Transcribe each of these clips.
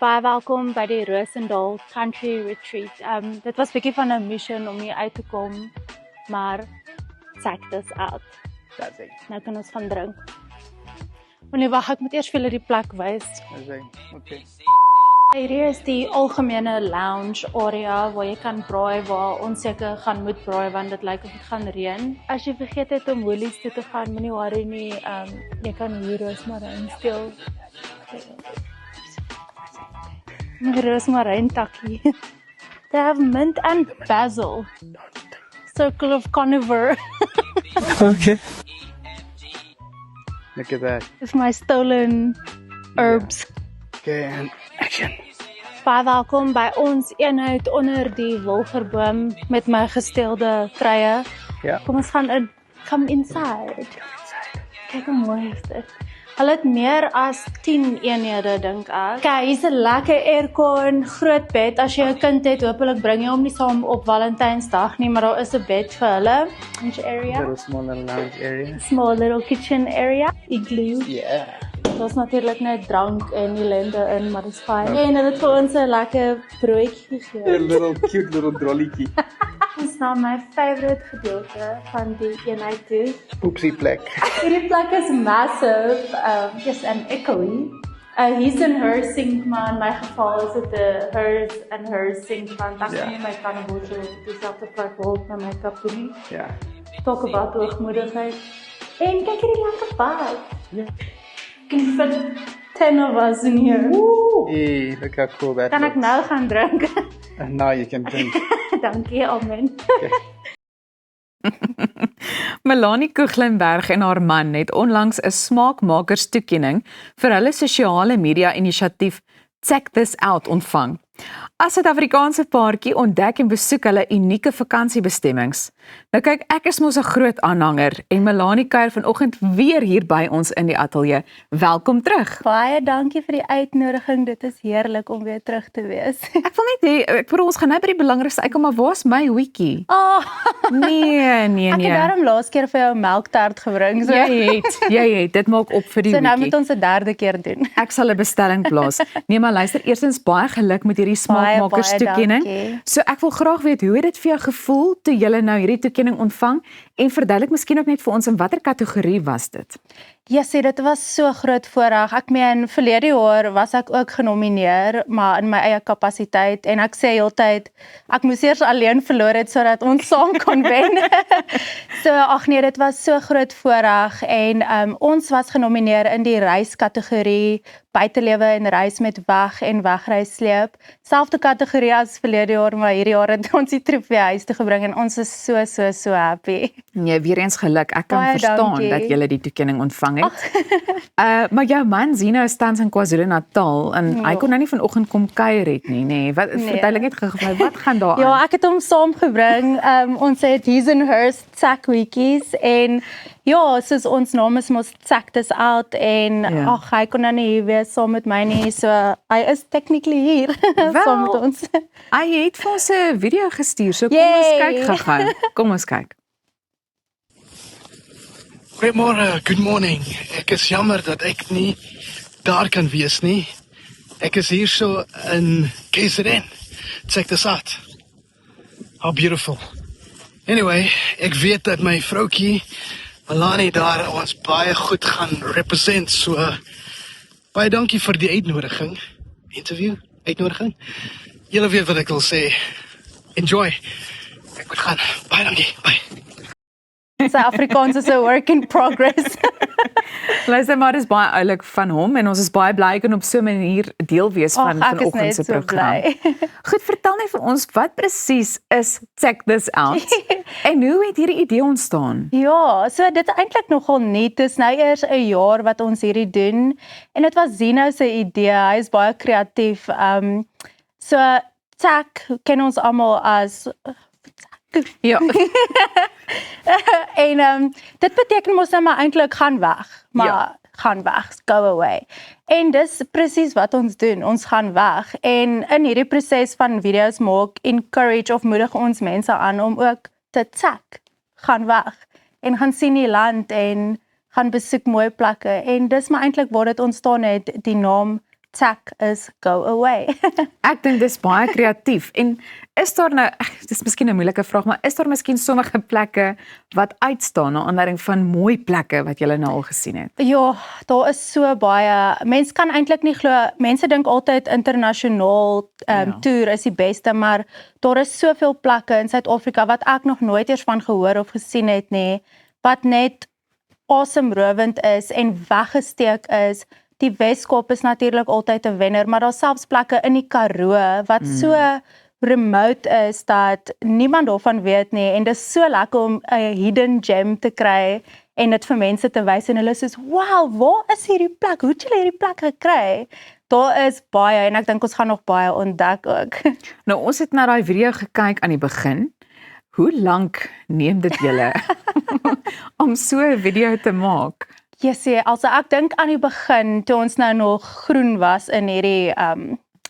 Baie welkom by die Roosendaal Country Retreat. Dit was 'n bietjie van 'n mission om hier uit te kom, maar check this out. That's it. Nou kan ons gaan drink. Maar nee, wag, ek moet eers vir julle die plek wys. That's it. Okay. Hierdie is die algemene lounge area waar jy kan braai, waar ons seker gaan moet braai want dit lyk of dit gaan reën. As jy vergeet het om Woolies toe te gaan, moenie worry nie. Jy kan hier roosmaryn steel. Roosmaryn takkie. They have mint and basil. Circle of carnivore. Okay. Look at that. It's my stolen herbs. Okay, and action. Baie welkom by ons eenheid onder die wilgerboom met my gesteelde kruie. Ja. Kom ons gaan in. Come inside. Kyk hoe mooi is dit. Hulle het meer as 10 eenhede dink ek. Kyk, hier's 'n lekker aircon, groot bed. As jy 'n kind het, hopelik bring jy hom nie saam op Valentynsdag nie, maar daar is 'n bed vir hulle. Lounge area. Little small lounge area. Small little kitchen area. Igloo. Yeah. Daar's natuurlik net drank en ellende in, maar dit is fyn. En hulle het vir ons 'n lekker broodjie A gegee. little cute little drolletjie. Dit is nou my favourite gedeelte van die eenheid toe. Oopsie plek. Hierdie plek is massive, yes, and echoey. His and her sink, maar in my geval is dit 'n hers and her sink, want ek kan nie my kannebotjie op dieselfde plek hou met my kap toe nie. Ja. Talk about hoogmoedigheid. En kyk hierdie lekker bad. Ja. Can fit 10 of us in here. Hey, look how cool that Kan ek looks. nou gaan drink? And now you can drink. Dankie, amen. Melanie Koeglenberg en haar man het onlangs 'n smaakmakerstoekenning vir hulle sosiale media inisiatief Check This Out ontvang. As Suid-Afrikaanse paartjie ontdek en besoek hulle unieke vakansiebestemmings. Nou kyk, ek is mos 'n groot aanhanger en Melanie kuier vanoggend weer hier by ons in die ateljee. Welkom terug. Baie dankie vir die uitnodiging. Dit is heerlik om weer terug te wees. Ek wil net hê, ek vir ons gaan nou by die belangrikste uitkom, maar waar's my wiki? Oh, Nee. ek het daarom laas keer vir jou melktart gebring. So, Jy het, dit maak op vir die so nou wiki. moet ons 'n derde keer doen. Ek sal 'n bestelling plaas. Nee, maar luister, eerstens baie geluk met hierdie smaakmakerstoekenning. dankie. So ek wil graag weet, hoe het dit vir jou gevoel toe jy nou hierdie toekenning ontvang en verduidelik miskien ook net vir ons in watter kategorie was dit? Ja, sê dit was so groot voorreg. Ek meen verlede jaar was ek ook genomineer, maar in my eie kapasiteit en ek sê heeltyd ek moes eers alleen verloor het sodat ons saam kon wen. So ag nee, dit was so groot voorreg en ons was genomineer in die reiskategorie buitelewe en reis met weg en wegreissleep. Selfde kategorie as verlede jaar, maar hierdie jaar het ons die trofee huis toe gebring en ons is so happy. Nee, weer eens geluk. Ek kan Baie verstaan dankie. dat jy die toekenning ontvang het. Maar jou man Zino is tans in KwaZulu-Natal en hy kon nou nie vanoggend kom kuier het nie, nê. Wat verduidelik net gou, wat gaan daar aan? Ja, ek het hom saamgebring. Ons het his and hers Check Wikis en ja, soos ons naam is mos Check This Out en ag, hy kon nou nie hier wees saam met my nie, so hy is technically hier saam met ons. Hy het vir ons 'n video gestuur, so kom Yay. ons kyk gou-gou. Kom ons kyk. Goeiemôre, good morning. Ek is jammer dat ek nie daar kan wees nie. Ek is hier so in KZN. Check this out. How beautiful. Anyway, ek weet dat my vroutjie Melanie daar ons baie goed gaan represent, so baie dankie vir die uitnodiging. Uitnodiging. Julle weet wat ek wil sê. Enjoy. Ek moet gaan. Baie dankie. Bye. Sy Afrikaans is 'n work in progress. Luister maar, dis baie oulik van hom en ons is baie bly kan op so 'n manier deel wees van Ag, ek is vanoggend net se so program. bly. Goed, vertel net vir ons wat presies is Check This Out en hoe het hierdie idee ontstaan? Ja, so dit is eintlik nogal nuut. Dit is nou eers 'n jaar wat ons hierdie doen en dit was Zino se idee. Hy is baie kreatief. So Check ken ons almal as Ja, en dit beteken mos nou maar eintlik gaan weg, maar gaan weg, go away. En dis presies wat ons doen, ons gaan weg. En in hierdie proses van video's maak, encourage of moedig ons mense aan om ook te check, gaan weg en gaan sien die land en gaan besoek mooi plekke. En dis maar eintlik waar dit ontstaan het, die naam Tsak is go away. Ek dink dis baie kreatief en is daar nou, dis miskien 'n moeilike vraag, maar is daar miskien sommige plekke wat uitstaan na aanleiding van mooi plekke wat jy nou al gesien het? Ja, daar is so baie. Mense kan eintlik nie glo, mense dink altyd internasionaal toer is die beste, maar daar is soveel plekke in Suid-Afrika wat ek nog nooit eers van gehoor of gesien het nie, wat net asemrowend is en weggesteek is. Die Weskaap is natuurlik altyd 'n wenner, maar daar's selfs plekke in die Karoo wat so remote is dat niemand daarvan weet nie en dis so lekker om 'n hidden gem te kry en dit vir mense te wys en hulle sê, "Wow, waar is hierdie plek? Hoe het julle hierdie plek gekry?" Daar is baie en ek dink ons gaan nog baie ontdek ook. Nou ons het na daai video gekyk aan die begin. Hoe lank neem dit julle om so 'n video te maak? Jessie, also ek dink aan die begin toe ons nou nog groen was in hierdie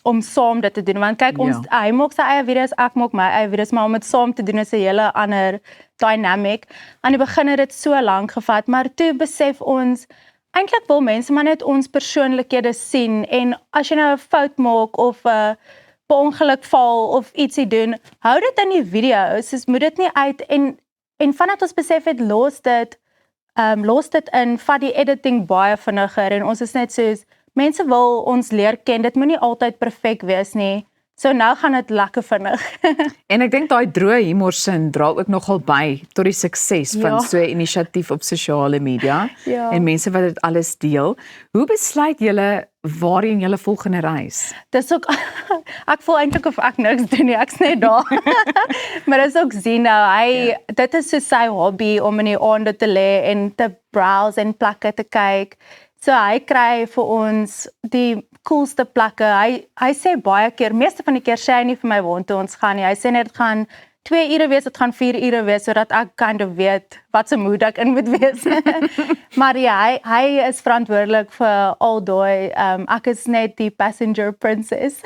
om saam dit te doen, want kyk ons hy maak sy eie video's, ek maak my eie video's, maar om dit saam te doen is 'n hele ander dynamic. Aan die begin het dit so lank gevat, maar toe besef ons eintlik wil mense maar net ons persoonlikhede sien en as jy nou 'n fout maak of per ongeluk val of ietsie doen, hou dit in die video, soos moet dit nie uit en vandat ons besef het los dit in, vat die editing baie vinniger en ons is net soos, mense wil ons leer ken, dit moet nie altyd perfek wees nie, so nou gaan dit lekker vinnig. En ek dink daai droë humorsin dra ook nogal by tot die sukses van so 'n inisiatief op sosiale media en mense wat dit alles deel. Hoe besluit julle waarheen julle volgende reis? Dis ook, ek voel eintlik of ek niks doen nie, ek's net daar. Maar dis ook Zino, dit is so sy hobby om in die aande te lê en te browse en plekke te kyk. So hy kry vir ons die coolste plekke. Hy sê baie keer, meeste van die keer sê hy nie vir my waartoe ons gaan nie. Hy sê net dit gaan 2 ure wees, dit gaan 4 ure wees, sodat ek kind of weet wat se mood ek in moet wees. Maar ja, hy is verantwoordelik vir al daai, ek is net die passenger princess.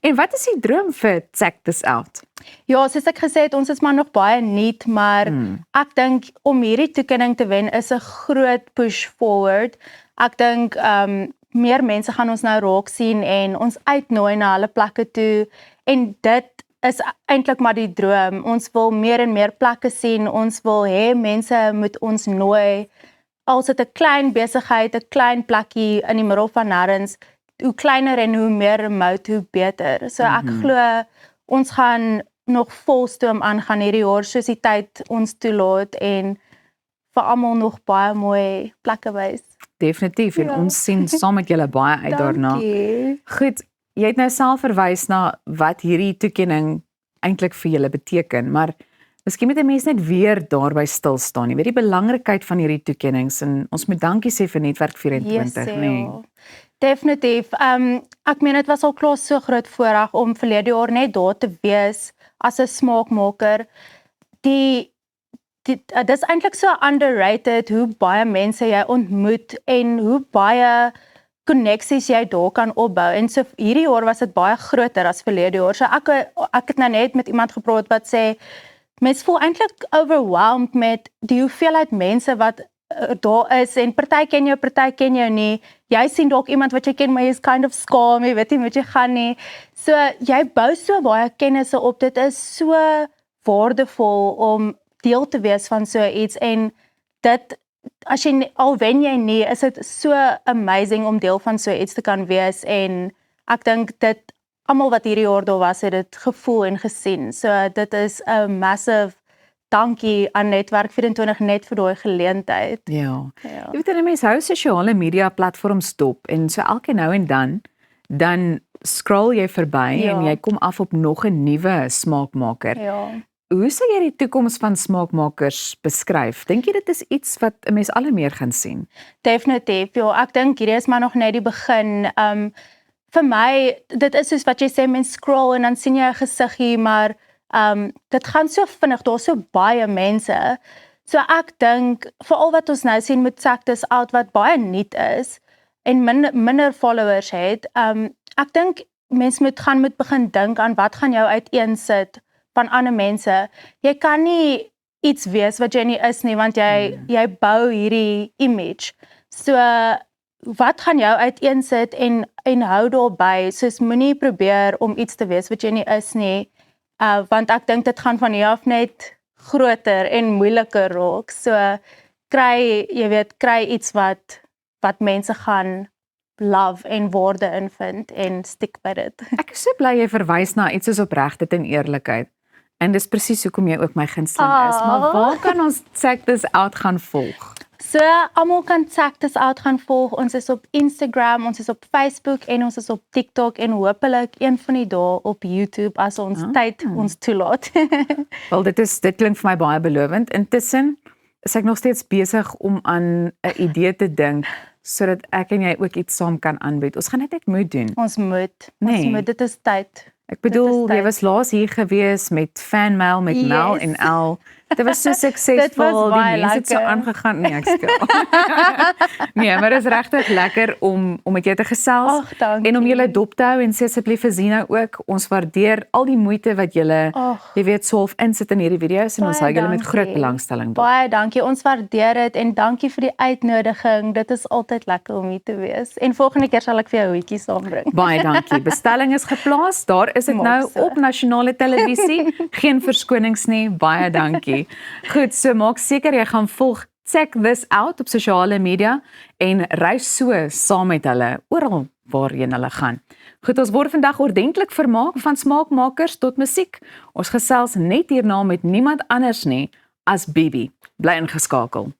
En wat is die droom vir Check This Out? Ja, soos ek gesê het, ons is maar nog baie nuut, maar ek dink om hierdie toekenning te wen is 'n groot push forward. Ek dink meer mense gaan ons nou raak sien en ons uitnooi na hulle plekke toe en dit is eintlik maar die droom. Ons wil meer en meer plekke sien. Ons wil hê mense moet ons nooi. Als dit 'n klein besigheid, 'n klein plekkie in die middel van nêrens, hoe kleiner en hoe meer remote, hoe beter. So ek glo ons gaan nog volstoom aangaan hierdie jaar soos die tyd ons toelaat en vir almal nog baie mooi plekke wys. Definitief en ons sien saam met julle baie uit daarna. Dankie. Goed, jy het nou self verwys na wat hierdie toekenning eintlik vir julle beteken, maar miskien moet 'n mens net weer daarby stil staan. Jy weet die belangrikheid van hierdie toekennings en ons moet dankie sê vir Netwerk 24, nee. Definitief. Ek meen dit was al klaar so groot voorreg om verlede jaar net daar te wees as 'n smaakmaker. Dis eintlik so underrated hoe baie mense jy ontmoet en hoe baie koneksies jy daar kan opbou. En so hierdie jaar was dit baie groter as verlede jaar. So ek het nou net met iemand gepraat wat sê mense voel eintlik overwhelmed met die hoeveelheid mense wat daar is en party ken jou nie. Jy sien dalk iemand wat jy ken, maar jy is kind of skaam, jy weet nie wat jy gaan nie. So jy bou so baie kennisse op. Dit is so waardevol om deel te wees van so iets en dit as jy al wen jy nie, is dit so amazing om deel van so iets te kan wees en ek dink dit almal wat hierdie jaar daar was het dit gevoel en gesien. So dit is 'n massive dankie aan Netwerk 24 net vir daai geleentheid. Ja. Jy weet dan mense hou sosiale media platforms dop en so elke nou en dan scroll jy verby en jy kom af op nog 'n nuwe smaakmaker. Ja. Hoe sou jy die toekoms van smaakmakers beskryf? Dink jy dit is iets wat 'n mens al meer gaan sien? Definitief. Ja, ek dink hierdie is maar nog net die begin. Vir my, dit is soos wat jy sê, mens scroll en dan sien jy 'n gesiggie, maar dit gaan so vinnig, daar's so baie mense. So ek dink veral wat ons nou sien met Check This Out wat baie nuut is en minder followers het, ek dink mens moet begin dink aan wat gaan jou uiteensit van ander mense. Jy kan nie iets wees wat jy nie is nie, want jy bou hierdie image. So wat gaan jou uiteensit en hou daarby, soos moenie probeer om iets te wees wat jy nie is nie, want ek dink dit gaan van hier af net groter en moeiliker raak. So kry iets wat mense gaan love en waarde in vind en stick by dit. Ek is so bly jy verwys na iets soos opregtheid en eerlikheid. En dis presies hoekom jy ook my gunsteling is. Maar waar kan ons Check This Out gaan volg? So, almal kan Check This Out gaan volg. Ons is op Instagram, ons is op Facebook en ons is op TikTok en hopelik een van die dae op YouTube as ons tyd ons toelaat. Wel, dit klink vir my baie belovend. Intussen is ek nog steeds besig om aan 'n idee te dink sodat ek en jy ook iets saam kan aanbied. Ons gaan dit moet doen. Ons moet, dit is tyd. Ek bedoel, jy was laas hier gewees met fanmail met Mel en El. Dit was so suksesvol, die mense het so aangegaan. Nee, ek skel. Nee, maar dit is regtig lekker om met jou te gesels en om julle dop te hou en sê asseblief vir Zina ook, ons waardeer al die moeite wat julle, jy weet, half insit in hierdie video's en ons hou julle met groot belangstelling dop. Baie dankie, ons waardeer dit en dankie vir die uitnodiging. Dit is altyd lekker om hier te wees. En volgende keer sal ek vir jou 'n hoetjie saambring. Baie dankie. Bestelling is geplaas. Daar is dit nou op nasionale televisie. Geen verskonings nie. Baie dankie. Goed, so maak seker jy gaan volg Check This Out op sosiale media en reis so saam met hulle oral waarheen hulle gaan. Goed, ons word vandag ordentlik vermaak van smaakmakers tot musiek. Ons gesels net hierna met niemand anders nie as Bibi. Bly ingeskakel.